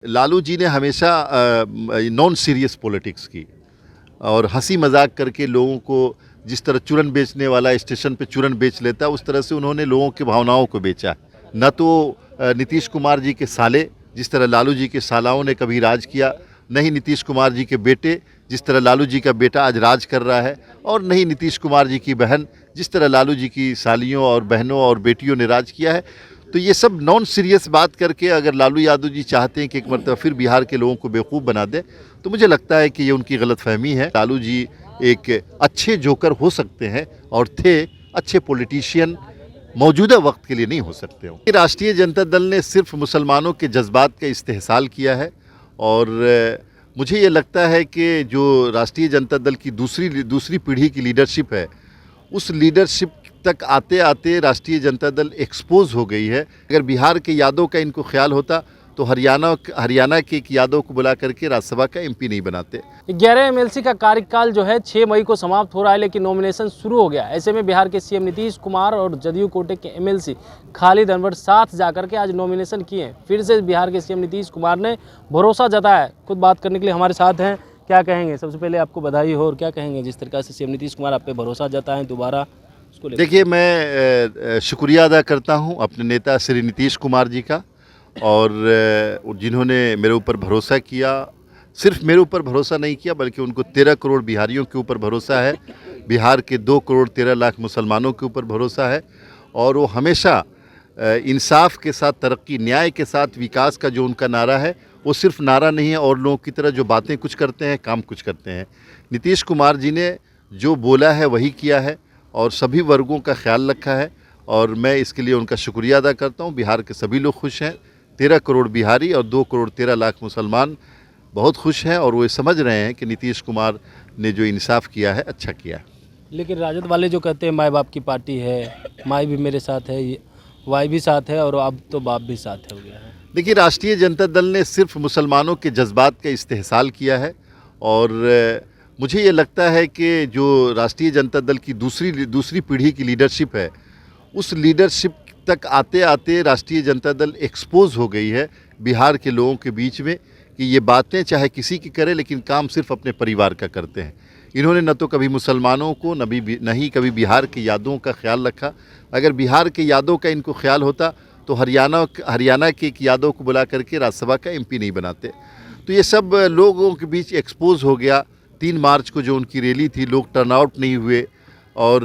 लालू जी ने हमेशा non serious politics की और हंसी मजाक करके लोगों को जिस तरह चूरन बेचने वाला स्टेशन पे चूरन बेच लेता है उस तरह से उन्होंने लोगों की भावनाओं को बेचा। न तो नीतीश कुमार जी के साले जिस तरह लालू जी के सालाओं ने कभी राज किया, न ही नीतीश कुमार जी के बेटे जिस तरह लालू जी का बेटा आज राज कर रहा है, और न ही नीतीश कुमार जी की बहन जिस तरह लालू जी की सालियों और बहनों और बेटियों ने राज किया है। तो ये सब नॉन सीरियस बात करके अगर लालू यादव जी चाहते हैं कि एक मरतबा फिर बिहार के लोगों को बेवकूफ़ बना दें, तो मुझे लगता है कि ये उनकी गलतफहमी है। लालू जी एक अच्छे जोकर हो सकते हैं और थे अच्छे पॉलिटिशियन, मौजूदा वक्त के लिए नहीं हो सकते हो। राष्ट्रीय जनता दल ने सिर्फ मुसलमानों के जज्बात का इस्तेहसाल किया है और मुझे ये लगता है कि जो राष्ट्रीय जनता दल की दूसरी पीढ़ी की लीडरशिप है, उस लीडरशिप तक आते आते राष्ट्रीय जनता दल एक्सपोज हो गई है। अगर बिहार के यादव का इनको ख्याल होता तो हरियाणा के एक यादव को बुला करके राज्यसभा का एमपी नहीं बनाते। 11 एमएलसी का कार्यकाल जो है 6 मई को समाप्त हो रहा है, लेकिन नॉमिनेशन शुरू हो गया। ऐसे में बिहार के सीएम नीतीश कुमार और जदयू कोटे के एमएलसी खालिद अनवर साथ जाकर के आज नॉमिनेशन किए। फिर से बिहार के सीएम नीतीश कुमार ने भरोसा जताया है। खुद बात करने के लिए हमारे साथ हैं। क्या कहेंगे? सबसे पहले आपको बधाई हो, और क्या कहेंगे जिस तरीके से सीएम नीतीश कुमार आप पे भरोसा जताएं दोबारा? देखिए, मैं शुक्रिया अदा करता हूं अपने नेता श्री नीतीश कुमार जी का, और जिन्होंने मेरे ऊपर भरोसा किया। सिर्फ मेरे ऊपर भरोसा नहीं किया बल्कि उनको 13 करोड़ बिहारियों के ऊपर भरोसा है, बिहार के 2 करोड़ 13 लाख मुसलमानों के ऊपर भरोसा है। और वो हमेशा इंसाफ के साथ, तरक्की, न्याय के साथ विकास का जो उनका नारा है, वो सिर्फ नारा नहीं है और लोगों की तरह जो बातें कुछ करते हैं, काम कुछ करते हैं। नीतीश कुमार जी ने जो बोला है वही किया है और सभी वर्गों का ख्याल रखा है, और मैं इसके लिए उनका शुक्रिया अदा करता हूँ। बिहार के सभी लोग खुश हैं। 13 करोड़ बिहारी और 2 करोड़ 13 लाख मुसलमान बहुत खुश हैं और वो समझ रहे हैं कि नीतीश कुमार ने जो इंसाफ किया है अच्छा किया है। लेकिन राजद वाले जो कहते हैं माई बाप की पार्टी है, माई भी मेरे साथ है, वाई भी साथ है और अब तो बाप भी साथ हो गया है। देखिए, राष्ट्रीय जनता दल ने सिर्फ मुसलमानों के जज्बात का इस्तेहसाल किया है और मुझे ये लगता है कि जो राष्ट्रीय जनता दल की दूसरी पीढ़ी की लीडरशिप है, उस लीडरशिप तक आते आते राष्ट्रीय जनता दल एक्सपोज हो गई है बिहार के लोगों के बीच में कि ये बातें चाहे किसी की करे लेकिन काम सिर्फ अपने परिवार का करते हैं। इन्होंने न तो कभी मुसलमानों को न ही कभी बिहार के यादवों का ख्याल रखा। अगर बिहार के यादव का इनको ख्याल होता तो हरियाणा के एक यादव को बुला करके राज्यसभा का एमपी नहीं बनाते। तो ये सब लोगों के बीच एक्सपोज हो गया। 3 मार्च को जो उनकी रैली थी, लोग टर्नआउट नहीं हुए और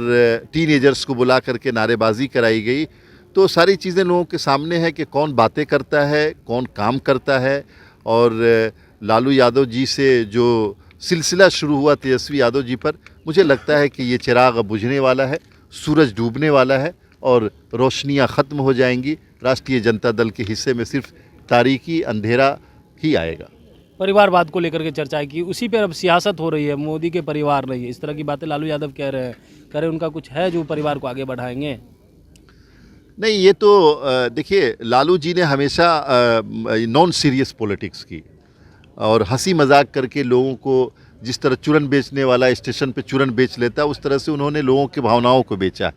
टीनेजर्स को बुला करके नारेबाजी कराई गई। तो सारी चीज़ें लोगों के सामने है कि कौन बातें करता है, कौन काम करता है। और लालू यादव जी से जो सिलसिला शुरू हुआ तेजस्वी यादव जी पर, मुझे लगता है कि ये चिराग अब बुझने वाला है, सूरज डूबने वाला है और रोशनियां ख़त्म हो जाएंगी। राष्ट्रीय जनता दल के हिस्से में सिर्फ तारीकी अंधेरा ही आएगा। परिवारवाद को लेकर के चर्चा की, उसी पर अब सियासत हो रही है। मोदी के परिवार नहीं है, इस तरह की बातें लालू यादव कह रहे हैं। उनका कुछ है जो परिवार को आगे बढ़ाएंगे? नहीं, ये तो देखिए, लालू जी ने हमेशा नॉन सीरियस पॉलिटिक्स की और हंसी मजाक करके लोगों को जिस तरह चूरन बेचने वाला स्टेशन पे चूरन बेच लेता है उस तरह से उन्होंने लोगों की भावनाओं को बेचा।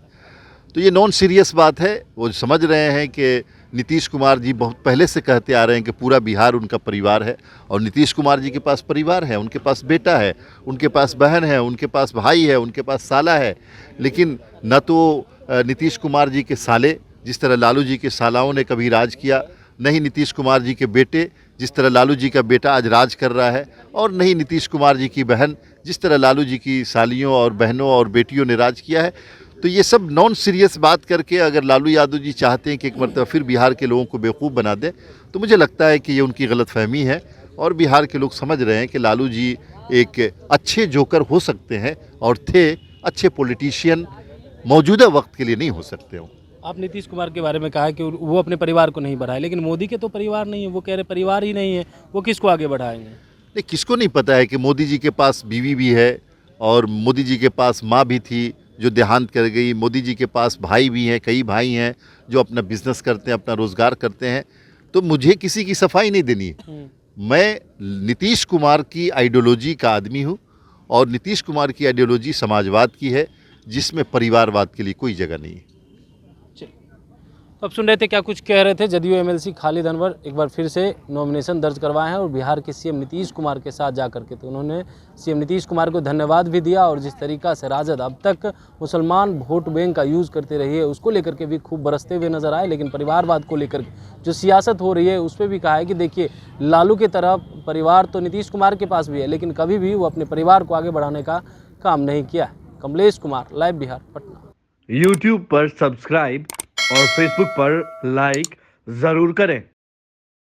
तो ये नॉन सीरियस बात है। वो समझ रहे हैं कि नीतीश कुमार जी बहुत पहले से कहते आ रहे हैं कि पूरा बिहार उनका परिवार है, और नीतीश कुमार जी के पास परिवार है, उनके पास बेटा है, उनके पास बहन है, उनके पास भाई है, उनके पास साला है। लेकिन न तो नीतीश कुमार जी के साले जिस तरह लालू जी के सालाओं ने कभी राज किया, न ही नीतीश कुमार जी के बेटे जिस तरह लालू जी का बेटा आज राज कर रहा है, और न ही नीतीश कुमार जी की बहन जिस तरह लालू जी की सालियों और बहनों और बेटियों ने राज किया है। तो ये सब नॉन सीरियस बात करके अगर लालू यादव जी चाहते हैं कि एक मरतबा फिर बिहार के लोगों को बेवकूफ़ बना दें, तो मुझे लगता है कि ये उनकी गलतफहमी है और बिहार के लोग समझ रहे हैं कि लालू जी एक अच्छे जोकर हो सकते हैं और थे अच्छे पॉलिटिशियन, मौजूदा वक्त के लिए नहीं हो सकते हो। आप नीतीश कुमार के बारे में कहा कि वो अपने परिवार को नहीं बढ़ाए, लेकिन मोदी के तो परिवार नहीं है। वो कह रहे परिवार ही नहीं है, वो किसको आगे बढ़ाएंगे? नहीं, किसको नहीं पता है कि मोदी जी के पास बीवी भी है और मोदी जी के पास माँ भी थी जो देहांत कर गई। मोदी जी के पास भाई भी हैं, कई भाई हैं जो अपना बिजनेस करते हैं, अपना रोज़गार करते हैं। तो मुझे किसी की सफाई नहीं देनी है। मैं नीतीश कुमार की आइडियोलॉजी का आदमी हूँ और नीतीश कुमार की आइडियोलॉजी समाजवाद की है, जिसमें परिवारवाद के लिए कोई जगह नहीं है। तो अब सुन रहे थे क्या कुछ कह रहे थे जदयू एमएलसी खालिद अनवर एक बार फिर से नॉमिनेशन दर्ज करवाए हैं और बिहार के सीएम नीतीश कुमार के साथ जा करके तो उन्होंने सीएम नीतीश कुमार को धन्यवाद भी दिया और जिस तरीका से राजद अब तक मुसलमान वोट बैंक का यूज़ करते रही है उसको लेकर के भी खूब बरसते हुए नजर आए, लेकिन परिवारवाद को लेकर जो सियासत हो रही है उस पर भी कहा है कि देखिए लालू की तरह परिवार तो नीतीश कुमार के पास भी है लेकिन कभी भी वो अपने परिवार को आगे बढ़ाने का काम नहीं किया है। कमलेश कुमार, लाइव बिहार, पटना। YouTube पर सब्सक्राइब और Facebook पर लाइक जरूर करें।